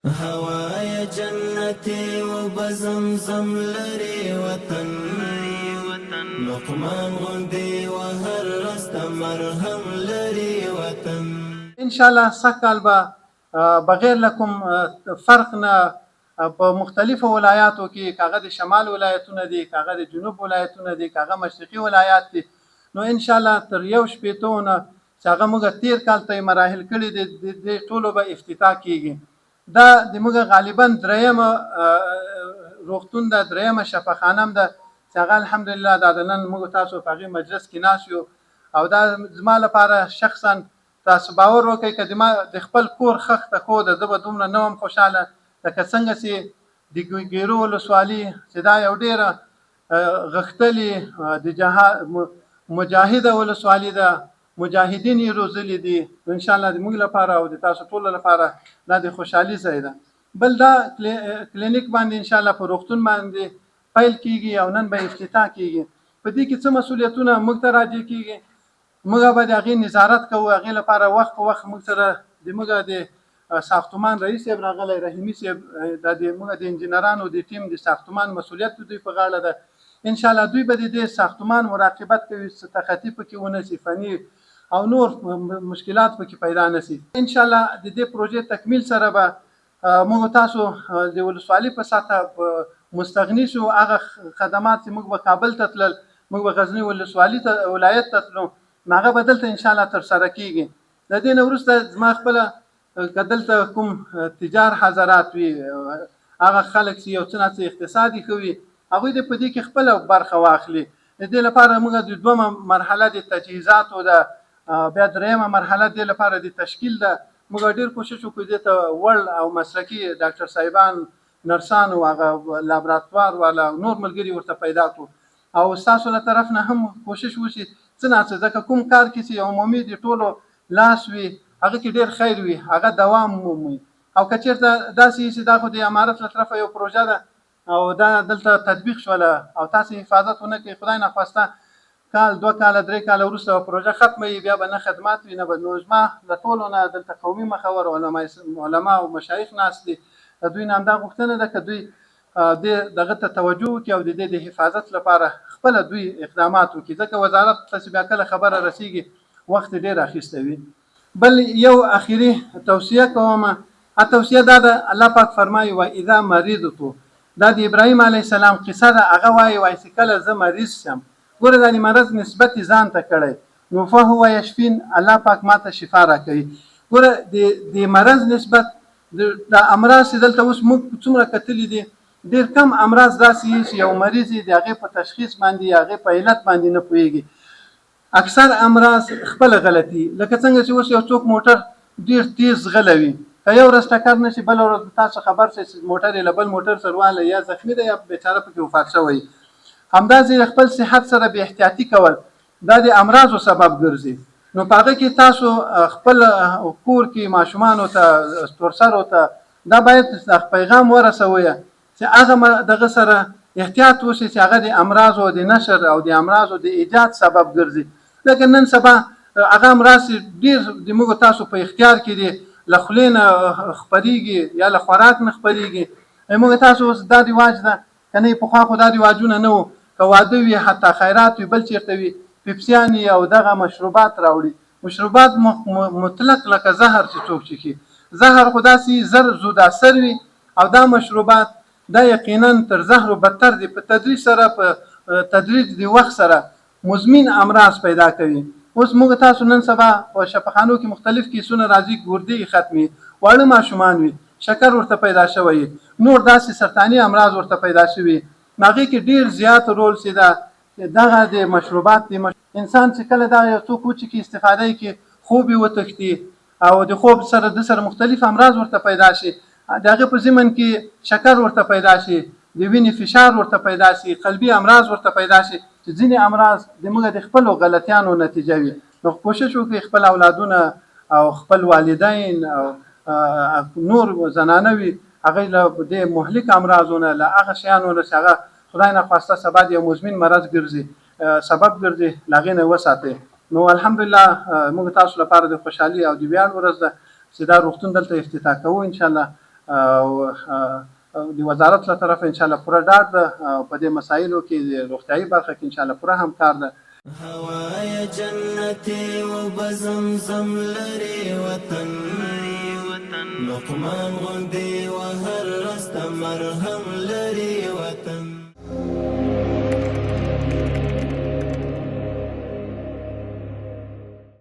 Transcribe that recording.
هواي جنتي وبزمزم لري وطن لقمان غندي وهر رست مرهم لري وطن ان شاء الله سکال به بغیر لکم فرق نه په مختلفو ولایاتو کې کاغه د شمال ولایتونه دي کاغه د جنوب ولایتونه دي کاغه مشرقي ولایات دي نو ان شاء الله تر یو شپېتونه چې هغه موږ تیر کال ته مراحل کړي د ټولو به افتتاح کیږي دا د موږ غالبا درېمه روغتون ده درېمه شفاخانه هم ده چې هغه الحمدلله دا د نن موږ تاسو په هغې مجلس کې ناست یو او دا زما لپاره شخصا تاسو باور وکړئ که ما د خپل کور خښته کوده زه به دومره نه وم خوشحاله لکه څنګه چې د ګیرو ولسوالي چې دا یو ډېره غښتلې د مجاهده ولسوالي ده مجاهدین یې روزلي دي انشاءالله د موږ لپاره او د تاسو ټولو لپاره دا د خوشحالي ځای ده بل دا کلینیک باندې انشاءالله په روغتون باندې پیل کیږي او نن به افتتاح کیږي په دې کې څه مسؤلیتونه موږ ته راجع کیږي موږ به د هغې نظارت کوو هغې لپاره وخت په وخت موږ سره موږ د ساختمان رئیس صاحب راغلی رحیمي صاحب موږ د انجینرانو د ټیم د ساختمان مسؤلیت دوی په غاړه ده انشاءالله دوی به د دې ساختمان مراقبت کوي څه تخطي پکې ونه شي فني او نور مشکلات پکې پیدا نه شي انشاءالله د دې پروژې تکمیل سره به موږ تاسو د ولسوالي په سطحه مستغني شو هغه خدمات چې موږ به کابل ته تلل موږ به غزني ولسوالي ته ولایت ته تلو هغه به دلته انشاءالله ترسره کیږي د دې نه وروسته زما خپله که دلته کوم تجار حضرات وي هغه خلک چې یو څه نه څه اقتصادي کوي هغوی دې په دې کې خپله برخه واخلي د دې لپاره موږ د دومه مرحله د تجهیزاتو ده بیا درېیمه مرحله دې لپاره د تشکیل ده موږ ډېر کوشش وکړو دې ته وړ او مسلکي ډاکټر صاحبان نرسان او هغه لابراتوار والا نور ملګري ورته پیدا کړو او ستاسو له طرف نه هم کوشش وشي څه نه څه ځکه کوم کار کې چې عمومي د ټولو لاس وي هغه کې ډېر خیر وي هغه دوام مومي او که چېرته داسې چې دا خو د امارت له طرفه یو پروژه ده او دا دلته تطبیق شوله او تاسې حفاظت ونه کوئ خدای نخواسته کال 2 کاله 3 کاله وروسته پروژه ختمه وي بیا به نه خدمات وي نه به نو زما له ټولو نه دلته قومي مخور علما او مشایخ ناست دي دوی نه همدا غوښتنه ده که دوی دغه ته توجه وکړي او د دې د حفاظت لپاره خپله دوی اقدامات وکړي ځکه وزارت ته چې بیا کله خبره رسیږي وخت ډېر اخیستی وي بل یو اخري توصیه کوم توصیه دا ده الله پاک فرمایي و اذا مریضتو دا د ابراهیم علیه السلام قصه ده هغه وایي چې کله زه مریض شم ګوره دا د مرض نسبت ځان ته کړی نو فهو یشفین الله پاک ماته شفا راکوي ګوره د مرض نسبت د امراض چې دلته اوس موږ څومره کتلي دي ډېر کم امراض داسې چې یو مریض د هغې په تشخیص باندې یا هغې په علت باندې نه پوهېږي اکثر امراض خپله غلطي لکه څنګه چې اوس یو څوک موټر ډېر تیز غلوي که یو ورځ ټکر نه شي بله ورځ تاسو خبر شئ چې موټر یې له بل موټر سره والی یا زخمي ده یا بیچاره پکې وفات شوی همداسې خپل صحت سره بې احتیاطي کول دا د امراضو سبب ګرځي نو په هغه کې تاسو خپل کور کې ماشومانو ته ستورسرو ته دا باید پیغام ورسوئ چې هغه دغه سره احتیاط وشي چې هغه د امراضو د نشر او د امراضو د ایجاد سبب ګرځي لکه نن سبا هغه امراض ډېر د موږ تاسو په اختیار کې دي له خولې نه خپرېږي یا له خوراک نه خپرېږي موږ تاسو اوس دا رواج ده که نه پخوا خو دا رواجونه نه وو که واده وي حتی خیرات وي بل چېرته وي پیپسیانې او دغه مشروبات راوړي مشروبات مطلق لکه زهر چې څوک چښي زهر خو داسې زر زود اثر وي او دا مشروبات دا یقینا تر زهر بدتر دي په تدریج سره په تدریج د وخت سره مزمن امراض پیدا کوي اوس موږ تاسو نن سبا په شفاخانو کې مختلف کیسونه راځي ګردې ختمي واړه ماشومان وي شکر ورته پیدا شوی نور داسې سرطاني امراض ورته پیدا شوي هغې کې ډېر زیات رول چې دغه د مشروبات انسان چې کله دا یو څوک وچکي استفاده یې کړي خوب یې وتښتي او د خوب سره د سره مختلف امراض ورته پیدا شي د هغې په ضمن کې شکر ورته پیدا شي د وینې فشار ورته پیدا شي قلبي امراض ورته پیدا شي چې ځینې امراض زموږ د خپلو غلطیانو نتیجه وي نو کوشش وکړئ خپل اولادونه او خپل والدین او نور زنانه وي هغې له دې مهلک امراضو نه له هغه شیانو نه چې هغه خدای نخواسته سبا د یو مزمن مرض ګرځي سبب ګرځي له هغې نه وساتئ نو الحمدلله موږ تاسو لپاره د خوشحالي او د ویاړ ورځ ده چې دا روغتون دلته افتتاح کوو انشاءالله د وزارت له طرفه ان شاء الله پوره ډاډ ده په دې مسایلو کې د روغتیایي برخه کې ان شاء الله پوره همکار ده. هوای جنتي وبزمزم لري وطن لقمان غوندي وهر رست مرهم لري وطن